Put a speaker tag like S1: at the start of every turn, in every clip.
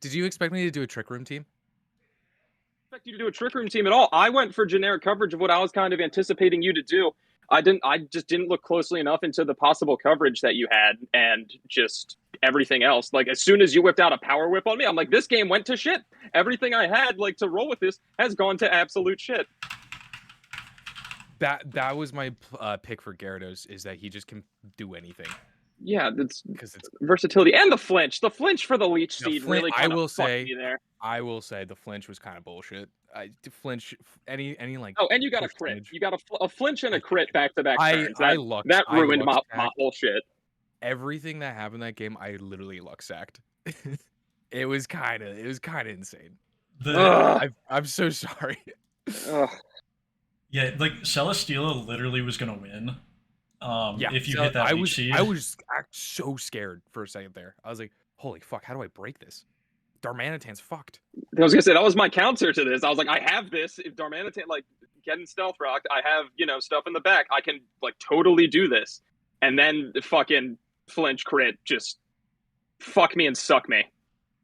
S1: Did you expect me to do a trick room team?
S2: Expect you to do a trick room team at all. I went for generic coverage of what I was kind of anticipating you to do. I didn't. I just didn't look closely enough into the possible coverage that you had, and just everything else. Like as soon as you whipped out a power whip on me, I'm like, this game went to shit. Everything I had like to roll with this has gone to absolute shit.
S1: That was my pick for Gyarados, is that he just can do anything.
S2: Yeah, that's
S1: Because it's
S2: versatility and the flinch. The flinch for the leech
S1: the
S2: seed
S1: flinch.
S2: really kind of fucked me there.
S1: I will say the flinch was kind of bullshit. The flinch, any like
S2: Oh, and you got a
S1: push
S2: crit.
S1: damage.
S2: You got a flinch and
S1: I
S2: a crit back to back turns.
S1: I
S2: That
S1: I
S2: ruined
S1: luck
S2: my
S1: sacked
S2: whole shit.
S1: everything that happened that game. I literally luck sacked. It was kind of insane. I'm so sorry.
S3: Yeah, like Celesteela literally was gonna win.
S1: Yeah,
S3: if you
S1: so
S3: hit that leech seed.
S1: I was so scared for a second there. I was like, holy fuck, how do I break this? Darmanitan's fucked.
S2: I was gonna say that was my counter to this. I was like, I have this. If Darmanitan like getting stealth rocked, I have stuff in the back. I can like totally do this. And then the fucking flinch crit just fuck me and suck me.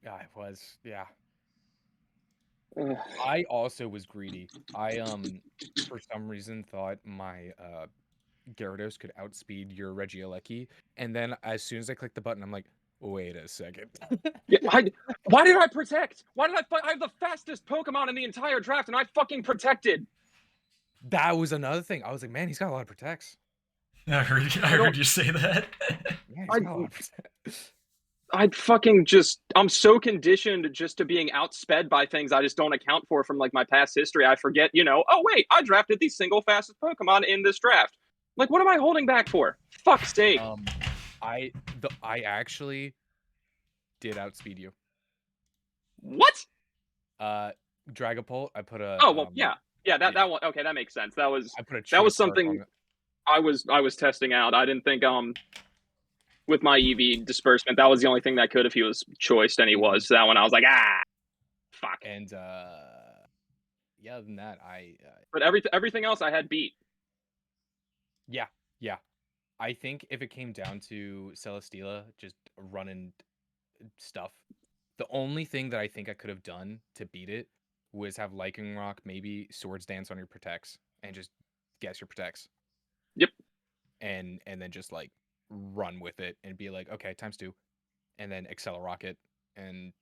S1: Yeah, it was. Yeah. I also was greedy. I for some reason thought my Gyarados could outspeed your Regieleki, and then as soon as I clicked the button, I'm like, wait a second.
S2: Yeah, why did I protect? Why did I have the fastest Pokemon in the entire draft, and I fucking protected.
S1: That was another thing. I was like, man, he's got a lot of protects.
S3: I heard you say that.
S1: Yeah, he's got a lot of protects.
S2: I'm so conditioned just to being outsped by things I just don't account for from like my past history. I forget, oh wait, I drafted the single fastest Pokemon in this draft. Like, what am I holding back for? Fuck's sake.
S1: I actually did outspeed you.
S2: What?
S1: Dragapult, I put a
S2: Oh well, yeah. That one. Okay, that makes sense. That was something I was testing out. I didn't think with my EV disbursement, that was the only thing that could if he was choiced, and he was. So that one I was like, fuck.
S1: And yeah, other than that,
S2: But everything else I had beat.
S1: Yeah. I think if it came down to Celesteela just running stuff, the only thing that I think I could have done to beat it was have Lichen Rock, maybe Swords Dance on your protects, and just guess your protects.
S2: Yep.
S1: And then just like run with it and be like, okay, ×2, and then Accelerocket and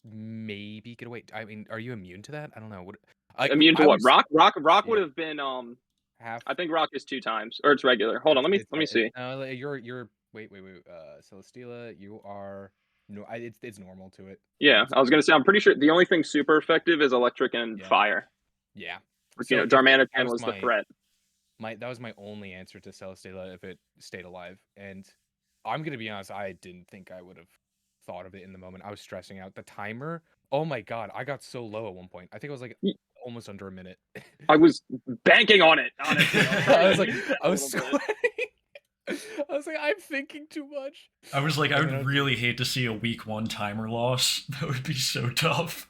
S1: maybe get away. I mean, are you immune to that? I don't know. What
S2: immune to what? Rock would have been
S1: half.
S2: I think rock is 2 times, or it's regular. Hold on, let me see.
S1: No, you're wait. Celesteela, you are no. It's normal to it.
S2: Yeah, I was gonna say I'm pretty sure the only thing super effective is electric and fire.
S1: Yeah.
S2: So Darmanitan was the threat.
S1: That was my only answer to Celesteela if it stayed alive, and I'm gonna be honest, I didn't think I would have thought of it in the moment. I was stressing out. The timer, oh my god, I got so low at one point. I think it was like almost under a minute.
S2: I was banking on it, honestly.
S1: I was sweating. I was like, I'm thinking too much.
S3: I was like, I would really hate to see a week 1 timer loss. That would be so tough.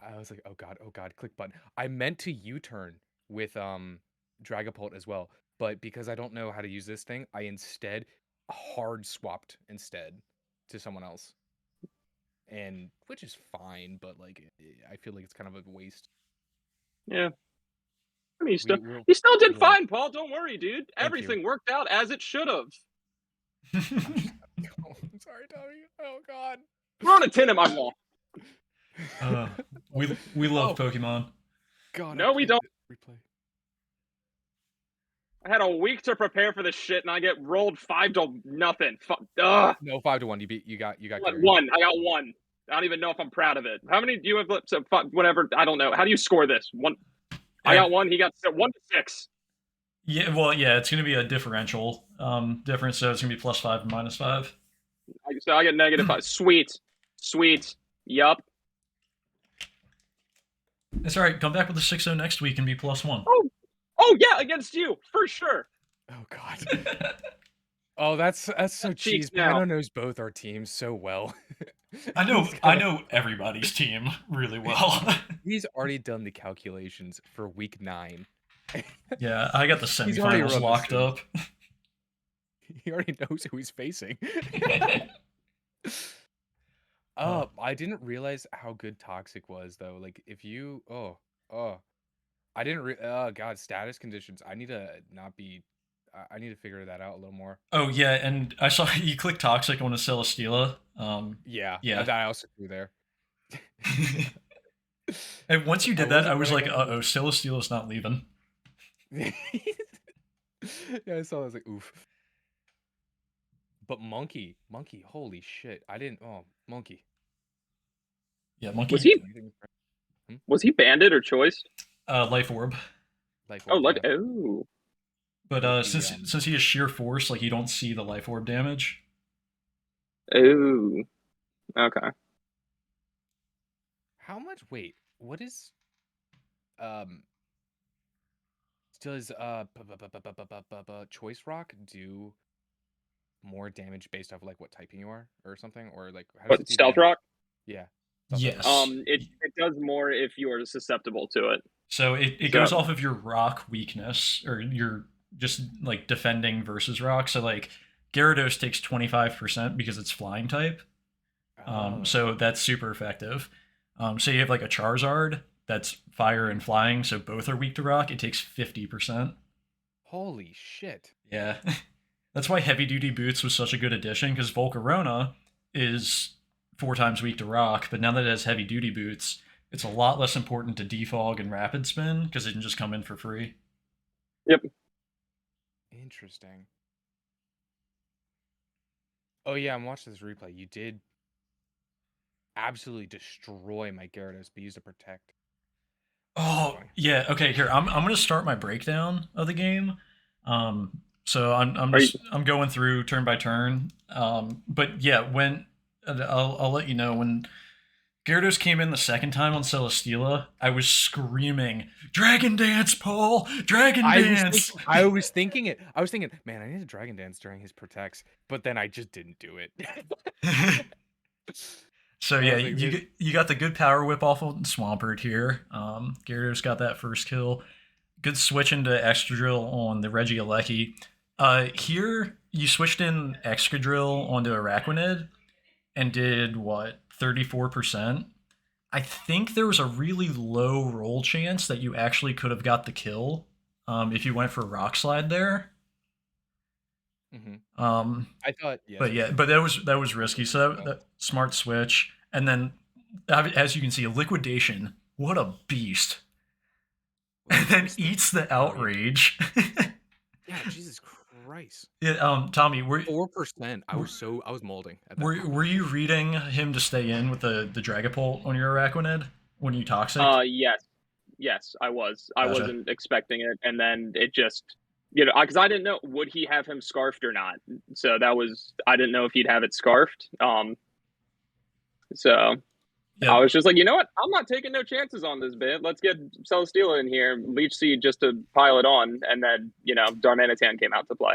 S1: I was like, oh god, click button. I meant to U-turn with Dragapult as well, but because I don't know how to use this thing, I instead hard swapped to someone else, and which is fine, but like I feel like it's kind of a waste.
S2: Yeah, I mean, he still did fine, Paul. Don't worry, dude. Everything worked out as it should have.
S1: I'm sorry, Tommy. Oh god,
S2: we're on a 10 in my wall.
S3: We love Pokemon.
S2: God, no, we don't. Replay. I had a week to prepare for this shit, and I get rolled 5-0.
S1: No, 5-1. You got
S2: 1. I got 1. I don't even know if I'm proud of it. How many do you have? So whatever. I don't know. How do you score this? 1. I got 1. He got 1-6.
S3: Yeah. Well, yeah. It's going to be a differential difference, so it's going to be +5 and -5.
S2: So I get -5. Sweet. Yup.
S3: That's all right. Come back with a 6-0 next week and be +1.
S2: Oh yeah, against you for sure.
S1: Oh god. Oh, that's so cheesy. Pano knows both our teams so well.
S3: I know everybody's team really well.
S1: He's already done the calculations for week 9.
S3: Yeah, I got the semifinals locked up.
S1: He already knows who he's facing. I didn't realize how good Toxic was though. Like if you oh I didn't oh god, status conditions. I need to not be I need to figure that out a little more.
S3: Oh yeah, and I saw you click toxic on a Celesteela.
S1: Yeah,
S3: Yeah.
S1: that I also threw there.
S3: And once you
S1: I
S3: did that, I
S1: wasn't
S3: was
S1: running
S3: like,
S1: around
S3: uh oh, Celesteela's not leaving.
S1: with Yeah, I saw that, I was like, oof. But Monkey, holy shit. I didn't Monkey.
S3: Yeah,
S2: Was
S3: monkey.
S2: he
S1: Anything hmm?
S2: was he banded or choiced?
S3: Life orb.
S1: Life
S2: Oh,
S1: orb,
S2: like
S1: yeah.
S2: oh.
S3: But
S1: With the
S3: since he has sheer force, like you don't see the life orb damage.
S2: Oh. Okay.
S1: how much wait, what is um does choice rock do more damage based off like what typing you are or something, or like how does it
S2: But
S1: do
S2: stealth
S1: damage?
S2: rock?
S1: Yeah, stealth rock.
S3: Yes.
S2: It does more if you are susceptible to it.
S3: So it
S2: So
S3: goes off of your rock weakness or your just like defending versus rock. So like Gyarados takes 25% because it's flying type.
S1: Oh,
S3: So that's super effective. So you have like a Charizard that's fire and flying, so both are weak to rock. It takes 50%.
S1: holy shit.
S3: Yeah. That's why heavy duty boots was such a good addition because Volcarona is 4 times weak to rock, but now that it has heavy duty boots, it's a lot less important to defog and rapid spin because it can just come in for free.
S2: yep.
S1: Interesting. Oh yeah, I'm watching this replay. You did absolutely destroy my Gyarados, but used to protect.
S3: Oh
S1: Funny.
S3: yeah, okay. Here I'm gonna start my breakdown of the game. So
S2: Are you
S3: I'm going through turn by turn. But yeah, when I'll let you know when Gyarados came in the second time on Celesteela, I was screaming, "Dragon Dance, Paul! Dragon Dance!"
S1: I was thinking it. I was thinking, man, I need a Dragon Dance during his protects, but then I just didn't do it.
S3: So
S1: I
S3: yeah,
S1: was like, this,
S3: you got the good power whip off of Swampert here. Gyarados got that first kill. Good switch into Excadrill on the Regieleki. Here you switched in Excadrill onto Araquanid and did what 34%. I think there was a really low roll chance that you actually could have got the kill if you went for Rock Slide there.
S1: mhm.
S3: Um,
S1: I thought
S3: but
S1: yes,
S3: yeah, but that was risky. So that smart switch, and then as you can see, liquidation. What a beast! And then eats the outrage.
S1: yeah, Jesus Christ.
S3: Yeah, Tommy,
S1: 4%. I was molding at that
S3: were
S1: moment.
S3: you reading him to stay in with the Dragapult on your Araquanid when you toxic?
S2: yes. Yes, I was. I
S3: Gotcha.
S2: wasn't expecting it, and then it just, because I didn't know would he have him scarfed or not. So that was I didn't know if he'd have it scarfed. So I
S3: Yeah,
S2: was just like, you know what? I'm not taking no chances on this bit. Let's get Celesteela in here, Leech Seed just to pile it on, and then Darmanitan came out to play.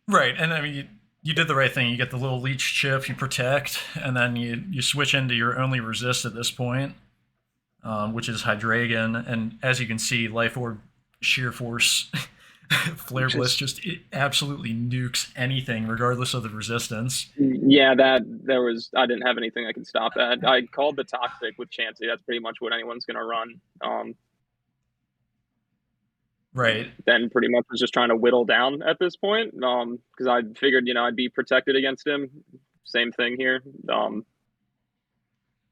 S3: right. And I mean, you did the right thing. You get the little leech chip, you protect, and then you switch into your only resist at this point, which is Hydreigon. And as you can see, Life Orb, Sheer Force, Flare Blitz just it absolutely nukes anything, regardless of the resistance.
S2: Yeah, that there was. I didn't have anything that could stop that. I called the toxic with Chansey. That's pretty much what anyone's gonna run.
S3: Right.
S2: Then pretty much was just trying to whittle down at this point. Because I figured I'd be protected against him. Same thing here.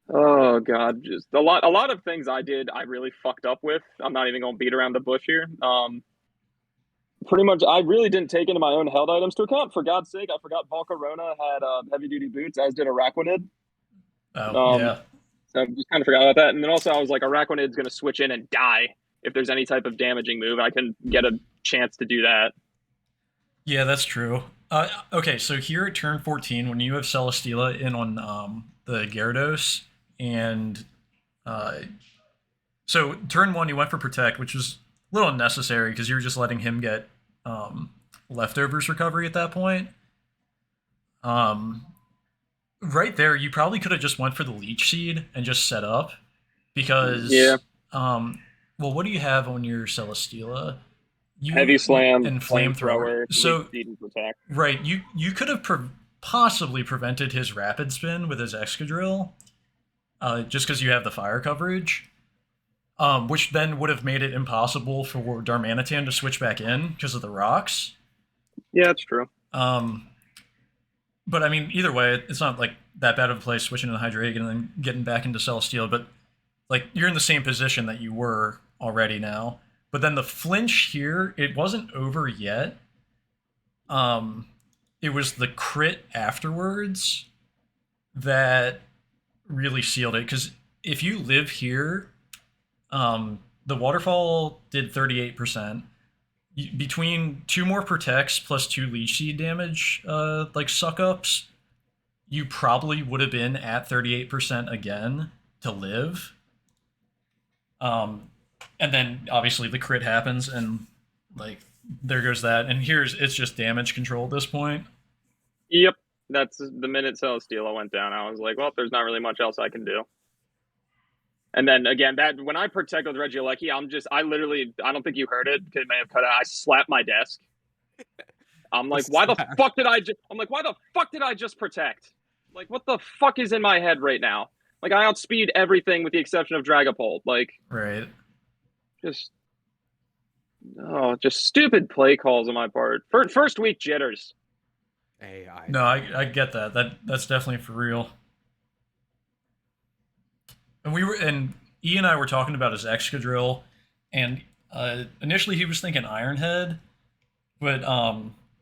S2: Oh god, just a lot of things I did I really fucked up with. I'm not even gonna beat around the bush here. Pretty much I really didn't take into my own held items to account. For God's sake, I forgot Volcarona had heavy duty boots, as did Araquanid.
S3: Oh
S2: Um,
S3: yeah.
S2: so I just kind of forgot about that. And then also I was like, Araquanid's gonna switch in and die if there's any type of damaging move. I can get a chance to do that.
S3: Yeah, that's true. Okay, so here at turn 14, when you have Celesteela in on the Gyarados, and uh, so turn 1, you went for Protect, which was a little unnecessary because you were just letting him get leftovers recovery at that point. Um, right there, you probably could have just went for the Leech Seed and just set up
S2: Yeah,
S3: because, well, what do you have on your Celesteela?
S2: heavy
S3: You
S2: slam,
S3: and flamethrower.
S2: flamethrower, leech
S3: So
S2: seed, and protect.
S3: right, you could have possibly prevented his rapid spin with his Excadrill, just because you have the fire coverage, which then would have made it impossible for Darmanitan to switch back in because of the rocks.
S2: Yeah, that's true.
S3: But I mean, either way, it's not like that bad of a play switching to the Hydreigon and then getting back into Celesteela. But like you're in the same position that you were already now. But then the flinch here, it wasn't over yet. It was the crit afterwards that really sealed it. Because if you live here, the waterfall did 38%. Between 2 more protects plus 2 leech seed damage, like suck ups, you probably would have been at 38% again to live. And then obviously the crit happens, and like there goes that. And it's just damage control at this point.
S2: Yep, that's the minute Celesteela went down. I was like, well, there's not really much else I can do. And then again, that when I protect with Regieleki, I don't think you heard it because it may have cut out. I slapped my desk. I'm like, why the fuck did I just protect? Like, what the fuck is in my head right now? Like, I outspeed everything with the exception of Dragapult. Like,
S3: right.
S2: Just stupid play calls on my part. First week jitters.
S1: Hey,
S3: No, I get that. That's definitely for real. And E and I were talking about his Excadrill, and initially he was thinking Ironhead, but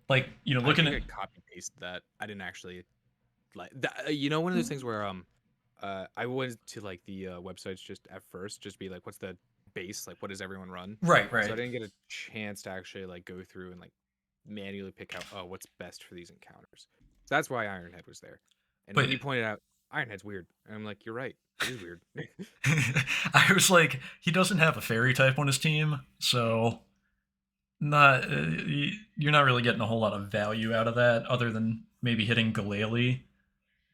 S3: like looking
S1: I copy pasted that. I didn't actually like that. One of those things where I went to like the websites just at first, just be like, what's the base? Like, what does everyone run?
S3: Right.
S1: So I didn't get a chance to actually like go through and like manually pick out what's best for these encounters. So that's why Ironhead was there. And when you pointed out Ironhead's weird, and I'm like, you're right. It is weird.
S3: I was like, he doesn't have a fairy type on his team, so you're not really getting a whole lot of value out of that, other than maybe hitting Glalie.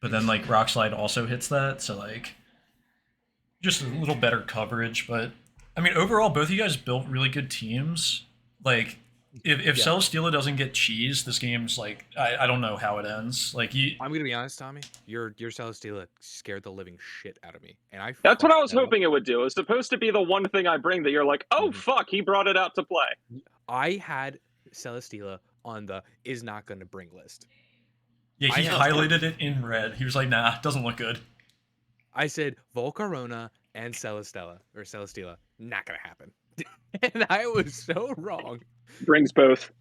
S3: But then like Rock Slide also hits that, so like just a little better coverage. But I mean, overall, both of you guys built really good teams. Like, if Celesteela doesn't get cheese, this game's like I don't know how it ends. Like
S1: I'm gonna be honest, Tommy. Your Celesteela scared the living shit out of me, and
S2: that's what I was hoping it would do. It was supposed to be the one thing I bring that you're like, oh fuck, he brought it out to play.
S1: I had Celesteela on the is not gonna bring list.
S3: Yeah, he highlighted it in red. He was like, nah, doesn't look good.
S1: I said Volcarona and Celesteela, not gonna happen. And I was so wrong.
S2: Brings both.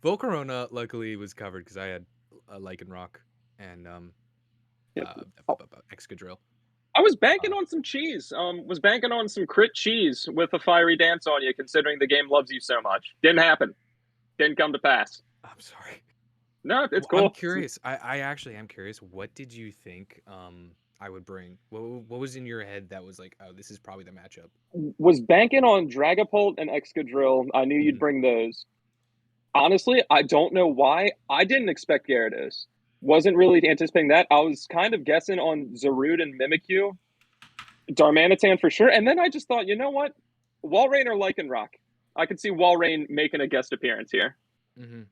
S1: Volcarona luckily was covered because I had Lycanroc and Excadrill.
S2: I was banking on some cheese. Was banking on some crit cheese with a fiery dance on you, considering the game loves you so much. Didn't happen. Didn't come to pass.
S1: I'm sorry.
S2: No, it's cool.
S1: I'm curious. I actually am curious. What did you think I would bring? What was in your head that was like, oh, this is probably the matchup?
S2: Was banking on Dragapult and Excadrill. I knew you'd bring those. Honestly, I don't know why. I didn't expect Gyarados. Wasn't really anticipating that. I was kind of guessing on Zarude and Mimikyu. Darmanitan for sure. And then I just thought, you know what? Walrein or Lycanroc. I could see Walrein making a guest appearance here.
S1: Mm-hmm.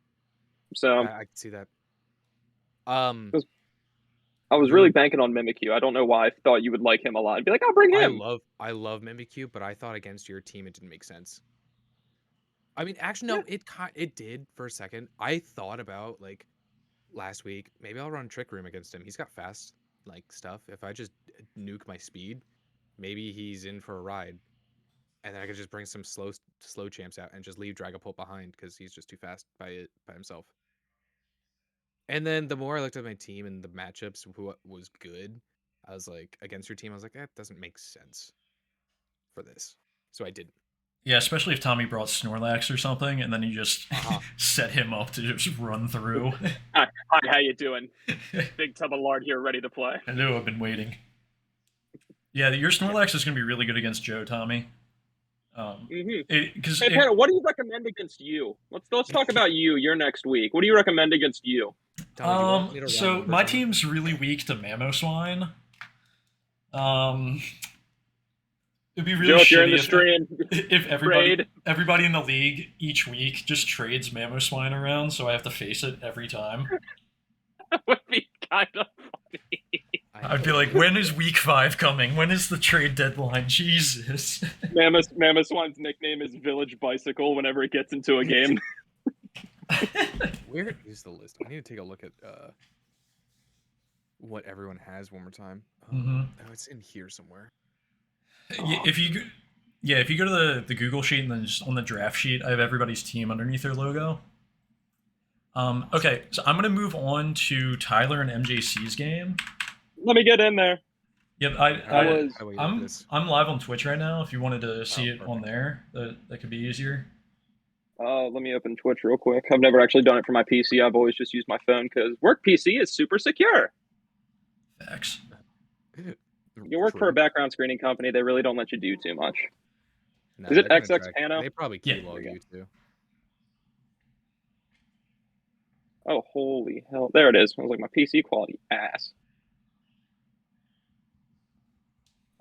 S2: So
S1: I can see that.
S2: I was really banking on Mimikyu. I don't know why. I thought you would like him a lot. I'd be like, I'll bring him.
S1: I love Mimikyu, but I thought against your team it didn't make sense. I mean, actually, no, it did for a second. I thought about like last week, maybe I'll run Trick Room against him. He's got fast like stuff. If I just nuke my speed, maybe he's in for a ride. And then I could just bring some slow champs out and just leave Dragapult behind because he's just too fast by himself. And then the more I looked at my team and the matchups, what was good, I was like, against your team, I was like, that doesn't make sense for this. So I didn't.
S3: Yeah, especially if Tommy brought Snorlax or something, and then you just set him up to just run through.
S2: Hi, how you doing? Big tub of lard here, ready to play.
S3: I know, I've been waiting. Yeah, your Snorlax is going to be really good against Joe, Tommy.
S2: Hey, Tanner, what do you recommend against you? Let's talk about you. Your next week. What do you recommend against you?
S3: So my team's really weak to Mamoswine. It'd be really
S2: Joe, if you're in
S3: shitty
S2: the stream,
S3: if
S2: trade.
S3: everybody in the league each week just trades Mamoswine around, so I have to face it every time.
S2: Would be kind of funny.
S3: I'd be like, when is week 5 coming? When is the trade deadline? Jesus.
S2: Mamoswine's nickname is Village Bicycle whenever it gets into a game.
S1: Where is the list? I need to take a look at what everyone has one more time.
S3: Mm-hmm.
S1: Oh, it's in here somewhere.
S3: If you go to the Google sheet and then just on the draft sheet, I have everybody's team underneath their logo. Okay, so I'm gonna move on to Tyler and MJC's game.
S2: Let me get in there.
S3: Yep, I'm live on Twitch right now. If you wanted to see it on there, that could be easier.
S2: Let me open Twitch real quick. I've never actually done it for my PC. I've always just used my phone because work PC is super secure.
S3: Facts.
S2: You work for a background screening company, they really don't let you do too much.
S1: No,
S2: is it XX Pano?
S1: They probably keylog you too.
S2: Oh, holy hell. There it is. I was like, my PC quality ass.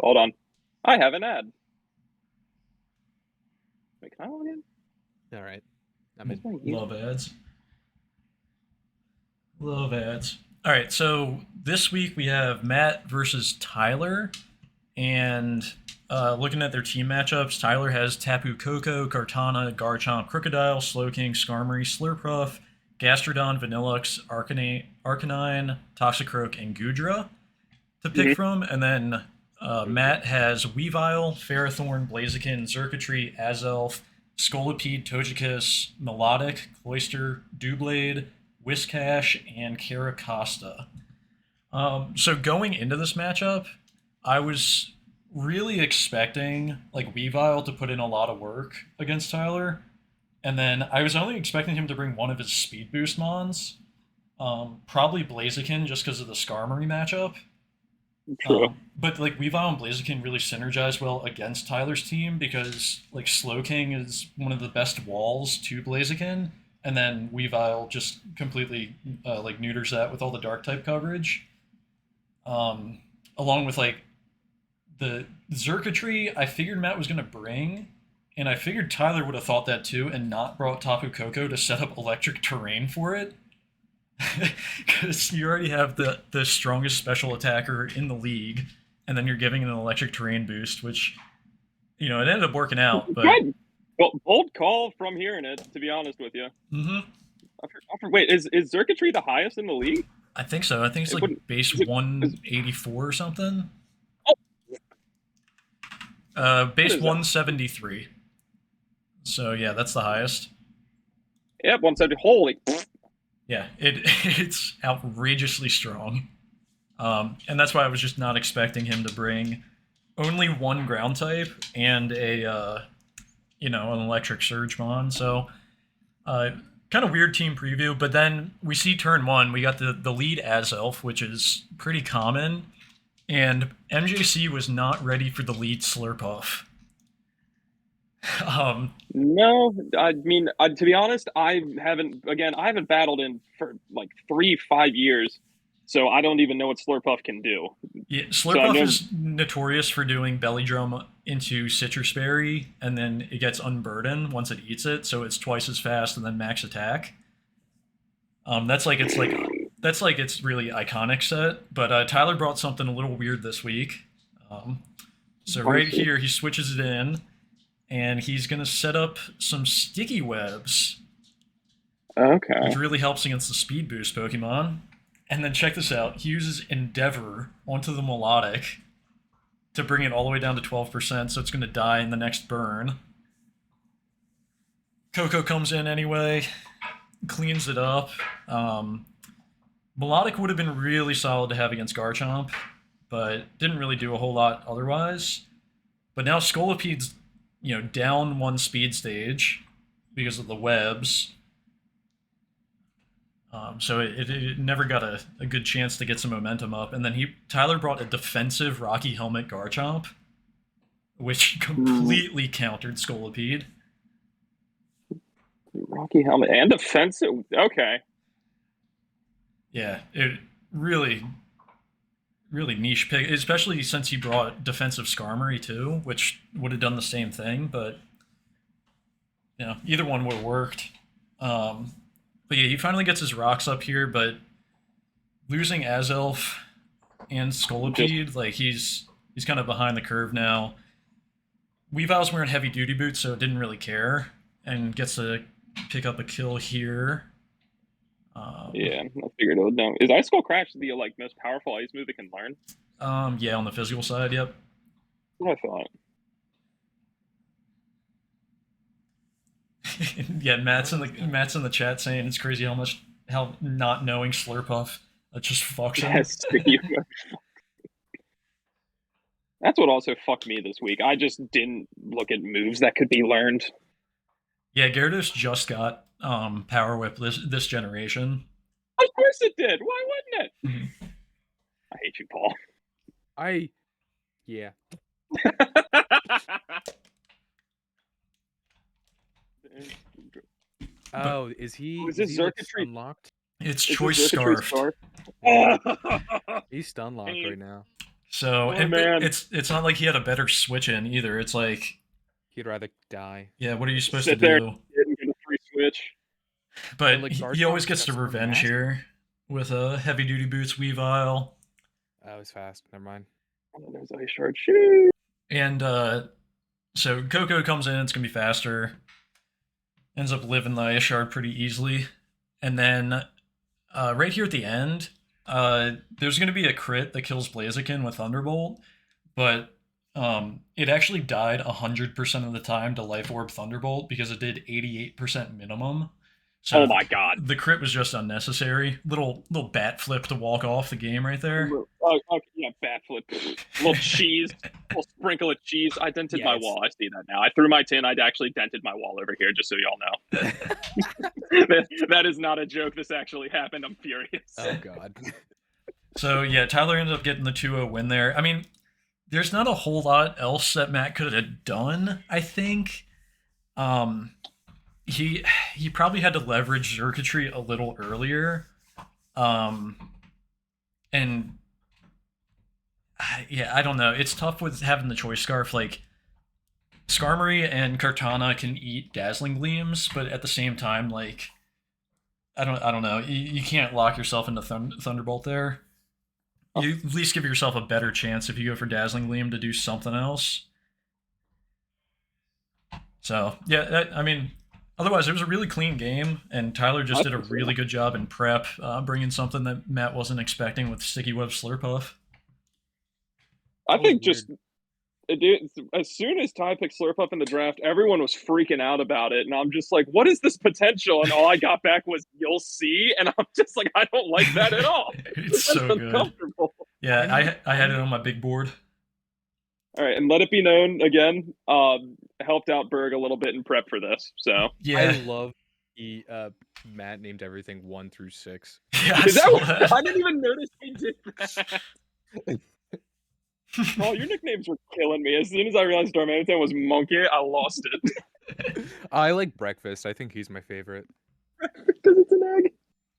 S2: Hold on. I have an ad. Wait, can I log in?
S1: All right. I'm in.
S3: Love ads. Love ads. All right, so this week we have Matt versus Tyler, and looking at their team matchups, Tyler has Tapu Koko, Kartana, Garchomp, Crocodile, Slowking, Skarmory, Slurpuff, Gastrodon, Vanillux, Arcanine, Toxicroak, and Goodra to pick from, and then Matt has Weavile, Ferrothorn, Blaziken, Xurkitree, Azelf, Scolipede, Togekiss, Melodic, Cloyster, Doublade, Whiscash, and Caracosta. So going into this matchup, I was really expecting like Weavile to put in a lot of work against Tyler, and then I was only expecting him to bring one of his Speed Boost Mons, probably Blaziken just because of the Skarmory matchup.
S2: True.
S3: But like Weavile and Blaziken really synergize well against Tyler's team because like Slowking is one of the best walls to Blaziken, and then Weavile just completely like neuters that with all the dark type coverage. Along with like the Xurkitree, I figured Matt was gonna bring, and I figured Tyler would have thought that too, and not brought Tapu Koko to set up electric terrain for it. Because you already have the strongest special attacker in the league, and then you're giving an electric terrain boost, which, you know, it ended up working out. But
S2: well, bold call from hearing it, to be honest with you.
S3: Mm-hmm.
S2: Wait, is Xurkitree the highest in the league?
S3: I think so. I think it's like base 184 or something. Base 173. So yeah, that's the highest.
S2: Yep, 170. Holy.
S3: Yeah, it's outrageously strong. And that's why I was just not expecting him to bring only one ground type and a an electric surge mon. So kind of weird team preview, but then we see turn 1, we got the lead Azelf, which is pretty common, and MJC was not ready for the lead Slurpuff.
S2: No, I mean, to be honest, I haven't battled in for like 3-5 years, so I don't even know what Slurpuff can do.
S3: Yeah, Slurpuff is notorious for doing Belly Drum into Citrus Berry, and then it gets Unburden once it eats it, so it's twice as fast and then max attack. That's like its really iconic set, but Tyler brought something a little weird this week. So right here, he switches it in, and he's going to set up some sticky webs.
S2: Okay.
S3: Which really helps against the speed boost Pokemon. And then check this out. He uses Endeavor onto the Melodic to bring it all the way down to 12%, so it's going to die in the next burn. Koko comes in anyway, cleans it up. Melodic would have been really solid to have against Garchomp, but didn't really do a whole lot otherwise. But now Scolipede's down 1 speed stage because of the webs. So it never got a good chance to get some momentum up. And then Tyler brought a defensive Rocky Helmet Garchomp, which completely countered Scolipede.
S2: Rocky Helmet and defensive? Okay.
S3: Yeah, it really really niche pick, especially since he brought defensive Skarmory too, which would have done the same thing. But either one would have worked. Um, but yeah, he finally gets his rocks up here, but losing Azelf and Scolipede, like he's kind of behind the curve now. Weavile's wearing heavy duty boots, so it didn't really care, and gets to pick up a kill here.
S2: Yeah, I figured it would know. Is Ice Skull Crash the like most powerful ice move it can learn?
S3: Yeah, on the physical side, yep.
S2: What I thought.
S3: Yeah, Matt's in the chat saying it's crazy how not knowing Slurpuff just fucks him.
S2: Yes, that's what also fucked me this week. I just didn't look at moves that could be learned.
S3: Yeah, Gyarados just got Power Whip this generation.
S2: Of course it did. Why wouldn't it? Mm-hmm. I hate you, Paul.
S1: Yeah. Oh, is this
S2: Circuitry
S1: unlocked?
S3: It's Choice Scarf.
S1: He's stun locked right now.
S3: So it's not like he had a better switch in either. It's like
S1: he'd rather die.
S3: Yeah, what are you supposed
S2: to
S3: do?
S2: And get a free switch.
S3: But like, he always gets the revenge here with a heavy duty boots Weavile.
S1: That was fast. Never mind.
S2: Oh, there's Ice Shard. Shoot.
S3: And so Coco comes in. It's gonna be faster. Ends up living the Ice Shard pretty easily. And then right here at the end, there's going to be a crit that kills Blaziken with Thunderbolt, but it actually died 100% of the time to Life Orb Thunderbolt because it did 88% minimum. So
S2: oh my god.
S3: The crit was just unnecessary. Little bat flip to walk off the game right there.
S2: Oh, okay, yeah, bat flip. Little cheese. Little sprinkle of cheese. I dented my wall. I see that now. I threw my tin. I'd actually dented my wall over here, just so y'all know. that is not a joke. This actually happened. I'm furious.
S1: Oh, God.
S3: So, yeah, Tyler ends up getting the 2-0 win there. I mean, there's not a whole lot else that Matt could have done, I think. He probably had to leverage Circuitry a little earlier. And yeah, I don't know. It's tough with having the Choice Scarf. Like, Skarmory and Kartana can eat Dazzling Gleams, but at the same time, like, I don't know. You can't lock yourself into Thunderbolt there. You at least give yourself a better chance if you go for Dazzling Gleam to do something else. So, yeah, I mean, otherwise, it was a really clean game, and Tyler just did a really good job in prep, bringing something that Matt wasn't expecting with Sticky Web Slurpuff.
S2: I think just as soon as Ty picked Slurpuff in the draft, everyone was freaking out about it, and I'm just like, what is this potential? And all I got back was, you'll see, and I'm just like, I don't like that at all.
S3: It's so good. Yeah, I had it on my big board.
S2: All right, and let it be known again, helped out Berg a little bit in prep for this. So
S3: yeah,
S1: I love Matt named everything 1 through 6.
S3: Yeah,
S2: I didn't even notice he did that. Oh, your nicknames were killing me. As soon as I realized Darmanitan was Monkey, I lost it.
S1: I like Breakfast. I think he's my favorite.
S2: Because it's an egg.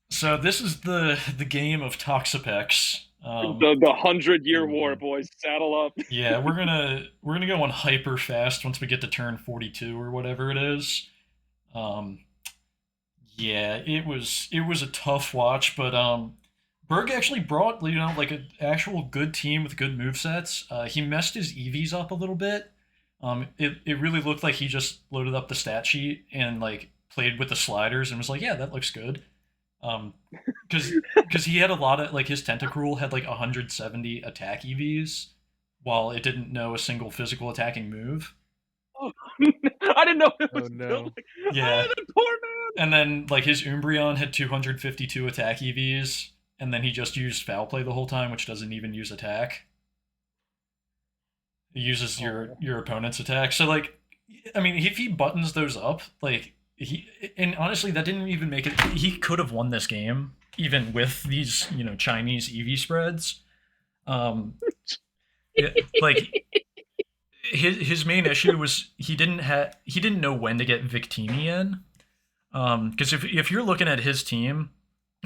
S3: So this is the game of Toxapex.
S2: The 100-year war, boys. Saddle up.
S3: Yeah, we're gonna go on hyper fast once we get to turn 42 or whatever it is. Yeah, it was a tough watch, but Berg actually brought like an actual good team with good movesets. He messed his EVs up a little bit. It really looked like he just loaded up the stat sheet and like played with the sliders and was like, yeah, that looks good. Because he had a lot of, like, his Tentacruel had like 170 attack EVs while it didn't know a single physical attacking move.
S2: Oh, I didn't know it was
S3: built. Yeah.
S2: Oh, poor man.
S3: And then like his Umbreon had 252 attack EVs, and then he just used Foul Play the whole time, which doesn't even use attack. It uses your opponent's attack. So like, I mean, if he buttons those up, like, and honestly, that didn't even make it. He could have won this game even with these, Chinese EV spreads. Like his main issue was he didn't know when to get Victini in. Because if you're looking at his team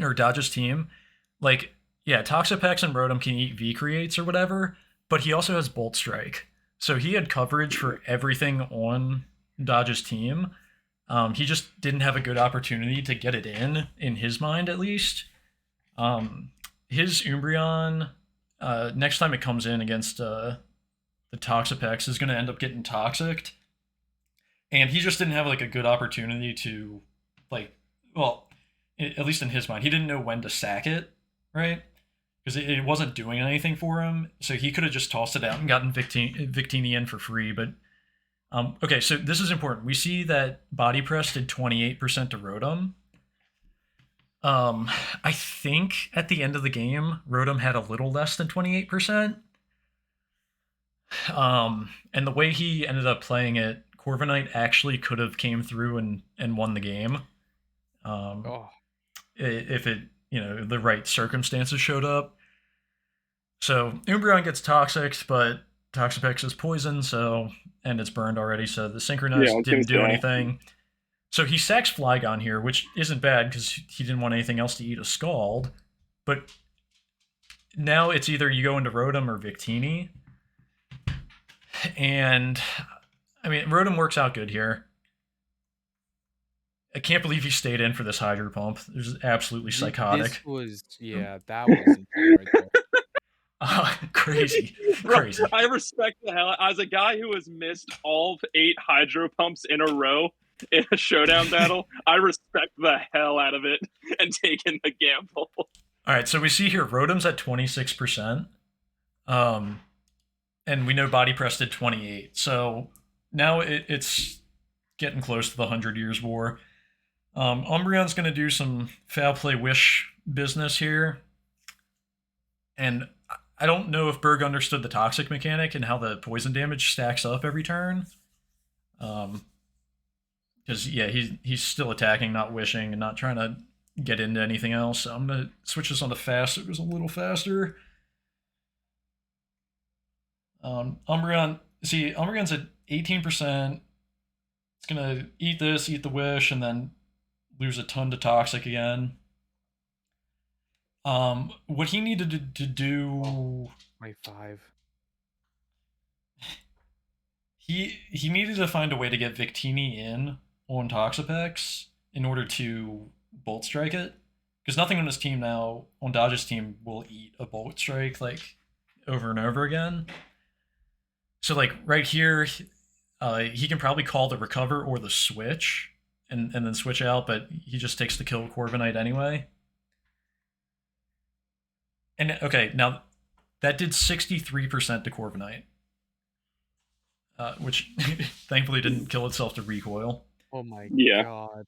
S3: or Dodge's team, like yeah, Toxapex and Rotom can eat V creates or whatever, but he also has Bolt Strike. So he had coverage for everything on Dodge's team. He just didn't have a good opportunity to get it in his mind at least. Um, his Umbreon, next time it comes in against the Toxapex, is going to end up getting toxic. And he just didn't have like a good opportunity to, like, well, at least in his mind, he didn't know when to sack it, right? Because it wasn't doing anything for him. So he could have just tossed it out and gotten Victini in for free. But okay, so this is important. We see that Body Press did 28% to Rotom. I think at the end of the game, Rotom had a little less than 28%. And the way he ended up playing it, Corviknight actually could have came through and won the game.
S1: Oh,
S3: If it, the right circumstances showed up. So Umbreon gets toxic, but Toxapex is poison, and it's burned already, so the Synchronize
S2: Yeah, I was
S3: didn't
S2: gonna
S3: do
S2: say.
S3: anything. So he sacks Flygon here, which isn't bad because he didn't want anything else to eat a Scald. But now it's either you go into Rotom or Victini. And, I mean, Rotom works out good here. I can't believe he stayed in for this Hydro Pump. This is absolutely psychotic.
S1: This was, yeah, that was insane right there.
S3: Crazy.
S2: Bro,
S3: Crazy.
S2: I respect the hell as a guy who has missed all 8 Hydro Pumps in a row in a showdown battle. I respect the hell out of it and taking the gamble.
S3: All right, so we see here Rotom's at 26%. And we know Body Press did 28. So now it's getting close to the 100 Years War. Umbreon's going to do some foul play wish business here. And I don't know if Berg understood the toxic mechanic and how the poison damage stacks up every turn. Because, yeah, he's still attacking, not wishing, and not trying to get into anything else. So I'm going to switch this on to fast so it goes a little faster. Umbreon's at 18%. It's going to eat this, eat the wish, and then lose a ton to toxic again. What he needed to do...
S1: My 5.
S3: He needed to find a way to get Victini in on Toxapex in order to Bolt Strike it. Because nothing on his team now, on Dodge's team, will eat a Bolt Strike, like, over and over again. So, like, right here, he can probably call the Recover or the Switch, and then switch out, but he just takes the kill Corviknight anyway. And, okay, now, that did 63% to Corviknight. Which thankfully didn't kill itself to recoil.
S1: Oh my god.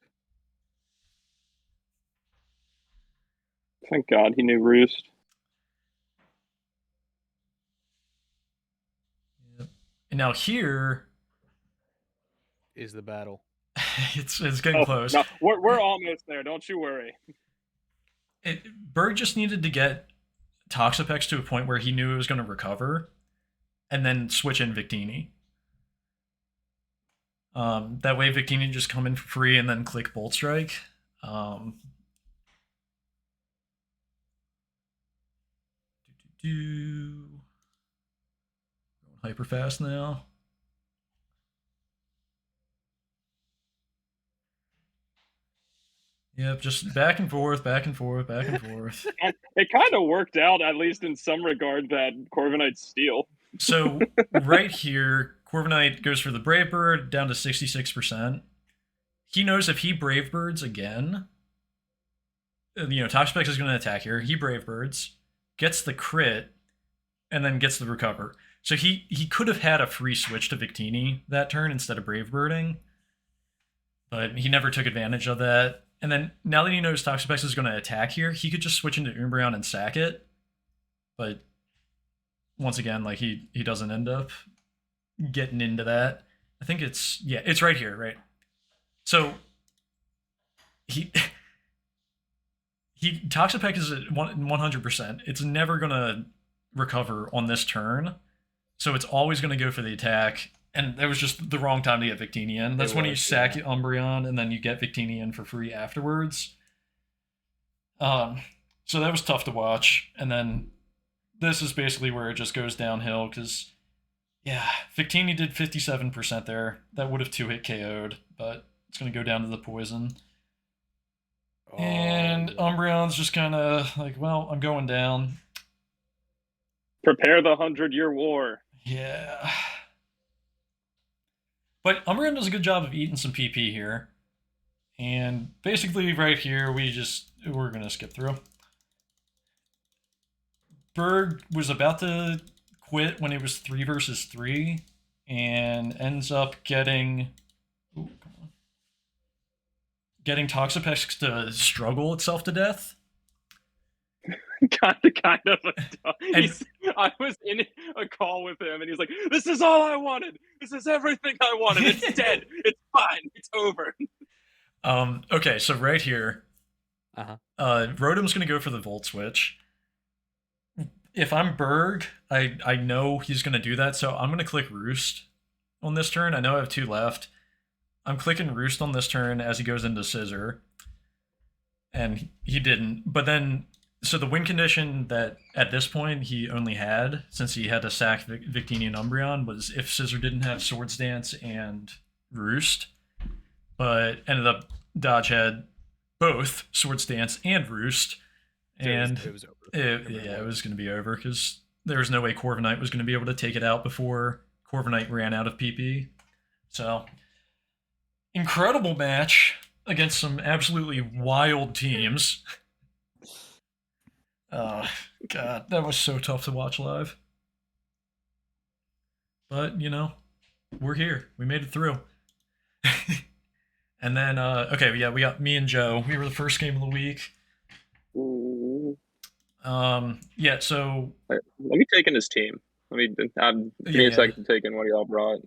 S2: Thank God he knew Roost.
S3: Yep. And now here
S1: is the battle.
S3: it's getting close.
S2: No, we're almost there. Don't you worry.
S3: Berg just needed to get Toxapex to a point where he knew it was going to recover, and then switch in Victini. That way Victini just come in for free and then click Bolt Strike. Going hyper fast now. Yep, just back and forth, back and forth, back and forth.
S2: It kind of worked out, at least in some regard, that Corviknight's steal.
S3: So right here, Corviknight goes for the Brave Bird down to 66%. He knows if he Brave Birds again, Toxapex is going to attack here. He Brave Birds, gets the crit, and then gets the recover. So he could have had a free switch to Victini that turn instead of Brave Birding, but he never took advantage of that. And then now that he knows Toxapex is going to attack here, he could just switch into Umbreon and sack it. But once again, like he doesn't end up getting into that. I think it's right here, right? So Toxapex is at 100%. It's never gonna recover on this turn, so it's always gonna go for the attack. And that was just the wrong time to get Victini in. That's when you sack Umbreon and then you get Victini in for free afterwards. So that was tough to watch. And then this is basically where it just goes downhill because, yeah, Victini did 57% there. That would have 2-hit KO'd, but it's going to go down to the poison.
S1: Oh
S3: And
S1: yeah.
S3: Umbreon's just kind of like, well, I'm going down.
S2: Prepare the 100-Year War.
S3: Yeah. But Umbreon does a good job of eating some PP here. And basically, right here, we're going to skip through. Berg was about to quit when it was 3 versus 3 and ends up getting. Ooh, come on. Getting Toxapex to struggle itself to death.
S2: kind of. I was in a call with him, and he's like, "This is all I wanted. This is everything I wanted. It's dead. It's fine. It's over."
S3: Okay, so right here,
S1: Uh-huh.
S3: Rotom's going to go for the Volt Switch. If I'm Berg, I know he's going to do that, so I'm going to click Roost on this turn. I know I have 2 left. I'm clicking Roost on this turn as he goes into Scissor. And he didn't. But then, so the win condition that at this point he only had, since he had to sack Victini and Umbreon, was if Scissor didn't have Swords Dance and Roost. But ended up Dodge had both Swords Dance and Roost. And
S1: it was over.
S3: it was going to be over because there was no way Corviknight was going to be able to take it out before Corviknight ran out of PP. So, incredible match against some absolutely wild teams. Oh, God, that was so tough to watch live. But, we're here. We made it through. And then, okay, yeah, we got me and Joe. We were the first game of the week.
S2: Ooh.
S3: Yeah, so...
S2: Let me take in his team. Give me a second to take in what y'all brought.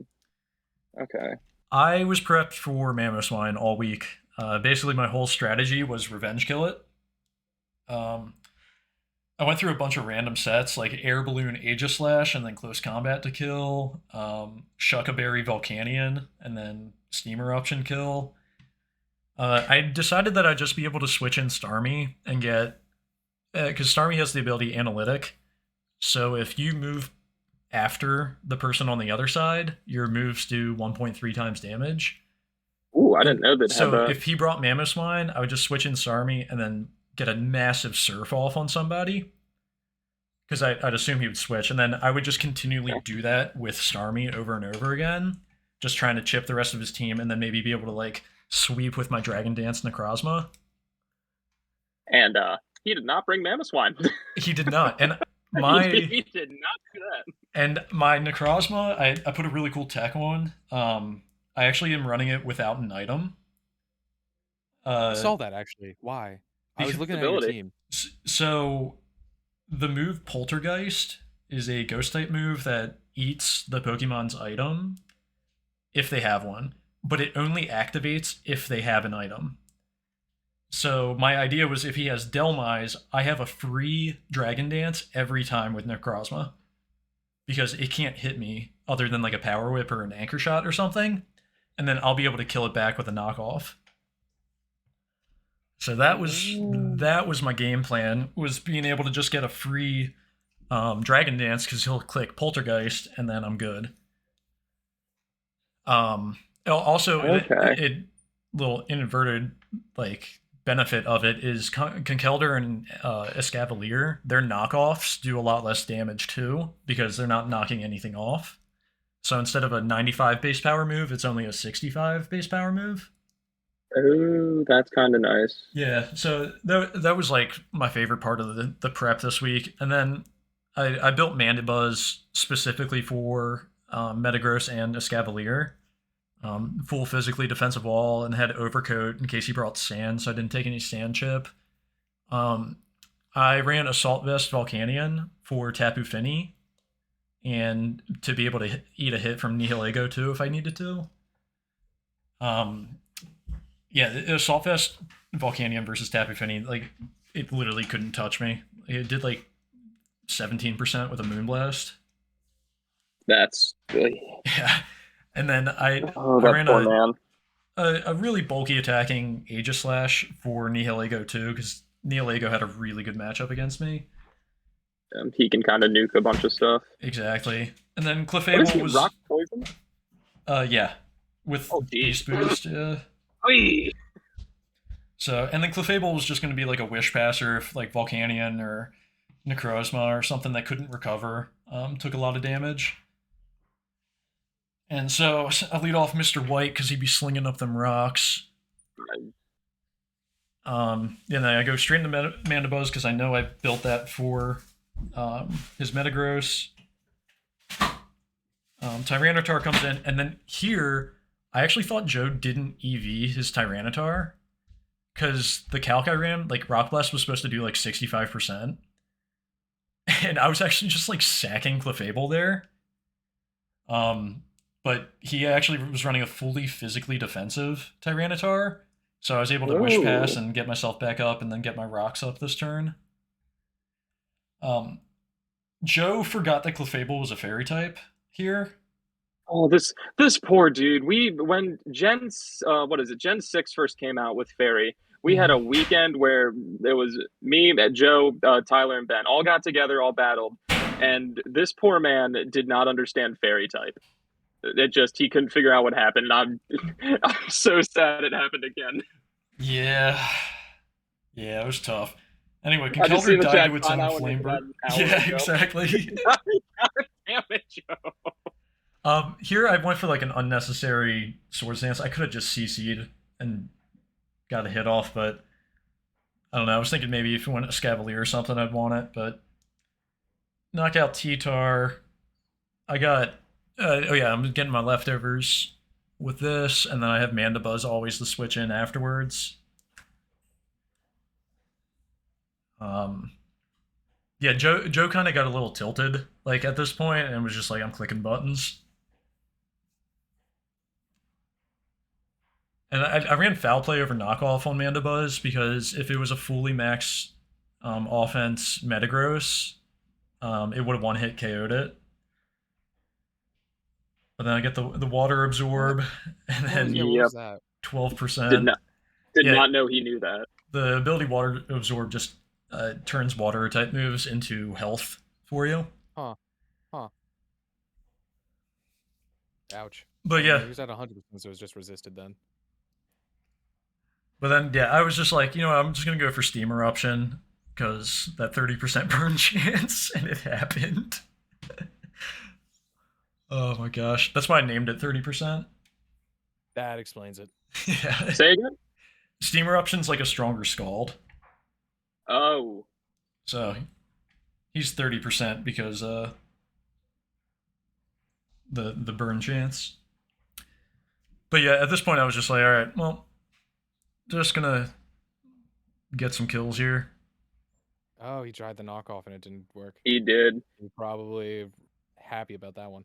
S2: Okay.
S3: I was prepped for Mamoswine all week. Basically, my whole strategy was revenge kill it. I went through a bunch of random sets like Air Balloon Aegislash and then Close Combat to kill, Shuckaberry Volcanion, and then Steam Eruption kill. I decided that I'd just be able to switch in Starmie and get... Because Starmie has the ability Analytic. So if you move after the person on the other side, your moves do 1.3 times damage.
S2: Ooh, I didn't know that.
S3: So if he brought Mamoswine, I would just switch in Starmie and then get a massive Surf off on somebody. Because I'd assume he would switch. And then I would just continually do that with Starmie over and over again. Just trying to chip the rest of his team and then maybe be able to, like, sweep with my Dragon Dance Necrozma.
S2: And he did not bring Mamoswine.
S3: He did not. And
S2: he did not do that.
S3: And my Necrozma, I put a really cool tech on. I actually am running it without an item.
S1: I saw that actually. Why? I was looking at your team.
S3: So the move Poltergeist is a ghost type move that eats the Pokemon's item if they have one, but it only activates if they have an item. So my idea was if he has Delmise, I have a free Dragon Dance every time with Necrozma. Because it can't hit me other than like a Power Whip or an Anchor Shot or something. And then I'll be able to kill it back with a knockoff. So that was my game plan, was being able to just get a free Dragon Dance because he'll click Poltergeist and then I'm good. Also, it little inverted like benefit of it is Conkeldurr and Escavalier, their knockoffs do a lot less damage too because they're not knocking anything off. So instead of a 95 base power move, it's only a 65 base power move.
S2: Oh, that's kind of nice.
S3: Yeah, so that was like my favorite part of the prep this week. And then I built Mandibuzz specifically for Metagross and Escavalier. Full physically defensive wall and had overcoat in case he brought sand, so I didn't take any sand chip. I ran Assault Vest Volcanion for Tapu Fini and to be able to eat a hit from Nihilego too if I needed to. Yeah, Assault Vest Volcanion versus Tapu Fini, like, it literally couldn't touch me. It did like 17% with a Moonblast.
S2: That's really...
S3: Yeah. And then I ran a really bulky attacking Aegislash for Nihilego too, because Neolago had a really good matchup against me.
S2: He can kind of nuke a bunch of stuff.
S3: Exactly. And then
S2: What is
S3: Clefable
S2: he?
S3: was
S2: Rock poison?
S3: yeah. With
S2: Oh, jeez.
S3: Beast Boost, yeah.
S2: Oy!
S3: So, and then Clefable was just going to be like a Wish Passer if like Volcanion or Necrozma or something that couldn't recover took a lot of damage. And so I lead off Mr. White because he'd be slinging up them rocks. And then I go straight into Mandibuzz because I know I built that for his Metagross. Tyranitar comes in, and then here, I actually thought Joe didn't EV his Tyranitar because the calc I ran, like Rock Blast was supposed to do like 65%. And I was actually just like sacking Clefable there. But he actually was running a fully physically defensive Tyranitar. So I was able to Wish Pass and get myself back up and then get my rocks up this turn. Joe forgot that Clefable was a fairy type here.
S2: Oh, this poor dude. When Gen 6 first came out with Fairy, we had a weekend where it was me, Joe, Tyler, and Ben all got together, all battled, and this poor man did not understand Fairy type. He couldn't figure out what happened. I'm so sad it happened again.
S3: Yeah, it was tough. Anyway,
S2: I just
S3: Conkeldurr died to its own Flame Burst. Yeah,
S2: ago.
S3: exactly.
S2: God damn it, Joe.
S3: Here I went for like an unnecessary Swords Dance. I could have just CC'd and got a hit off, but I don't know. I was thinking maybe if it went a Scavalier or something, I'd want it, but knock out T-Tar. I got, I'm getting my leftovers with this, and then I have Mandibuzz always to switch in afterwards. Yeah, Joe kind of got a little tilted, like, at this point, and was just like, I'm clicking buttons. And I ran Foul Play over Knockoff on Mandibuzz, because if it was a fully max offense Metagross, it would have one-hit KO'd it. But then I get the Water Absorb, and then
S1: what was that?
S3: 12%.
S2: Did not know he knew that.
S3: The ability Water Absorb just turns water type moves into health for you.
S1: Huh. Ouch.
S3: But yeah.
S1: He was at 100%, so it was just resisted then.
S3: But then, yeah, I was just like, I'm just going to go for Steam Eruption, because that 30% burn chance, and it happened. Oh my gosh. That's why I named it 30%.
S1: That explains it.
S3: Yeah.
S2: Say again?
S3: Steam Eruption's like a stronger Scald.
S2: Oh.
S3: So, he's 30% because the burn chance. But yeah, at this point I was just like, alright, well, just gonna get some kills here.
S1: Oh, he tried the knockoff and it didn't work.
S2: He did.
S1: He's probably happy about that one.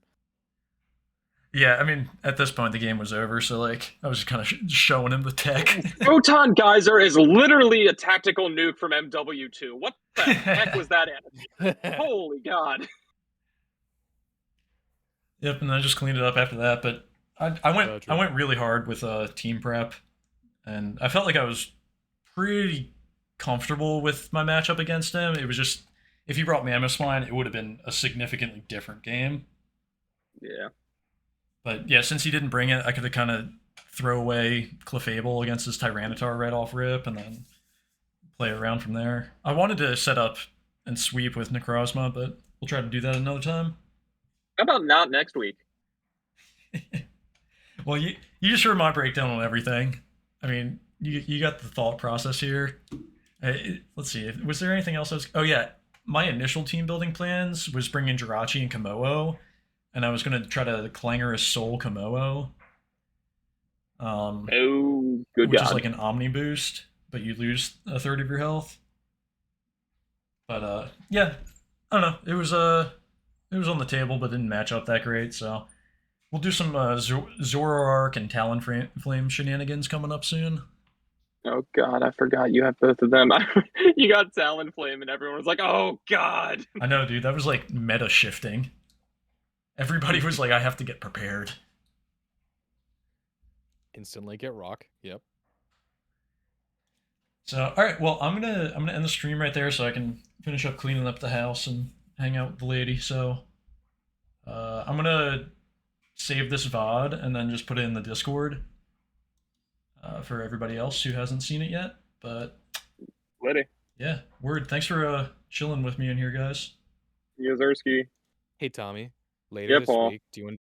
S3: Yeah, I mean, at this point the game was over, so like I was just kind of showing him the tech.
S2: Photon Geyser is literally a tactical nuke from MW2. What the heck was that enemy? Holy God.
S3: Yep, and I just cleaned it up after that, but I went really hard with team prep, and I felt like I was pretty comfortable with my matchup against him. It was just, if he brought Mammothswine, it would have been a significantly different game.
S2: Yeah.
S3: But yeah, since he didn't bring it, I could have kind of throw away Clefable against his Tyranitar right off rip, and then play around from there. I wanted to set up and sweep with Necrozma, but we'll try to do that another time.
S2: How about not next week?
S3: Well, you just heard my breakdown on everything. I mean, you got the thought process here. Let's see. Was there anything else? Oh yeah, my initial team building plans was bringing Jirachi and Komodo, and I was going to try to Clanger a Soul Komodo.
S2: Oh, good
S3: which
S2: God.
S3: is like an Omni boost, but you lose a third of your health. But yeah, I don't know. It was on the table, but didn't match up that great. So we'll do some Zoroark and Talonflame shenanigans coming up soon.
S2: Oh God, I forgot you have both of them. You got Talonflame, and everyone was like, "Oh God."
S3: I know, dude. That was like meta shifting. Everybody was like, "I have to get prepared."
S1: Instantly get rock. Yep.
S3: So, all right, well, I'm gonna end the stream right there so I can finish up cleaning up the house and hang out with the lady. So, I'm gonna save this VOD and then just put it in the Discord for everybody else who hasn't seen it yet. But
S2: Liddy.
S3: yeah, word. Thanks for chilling with me in here, guys.
S2: Yazerski.
S1: Hey Tommy, later
S2: Yeah,
S1: this
S2: Paul.
S1: week, do you want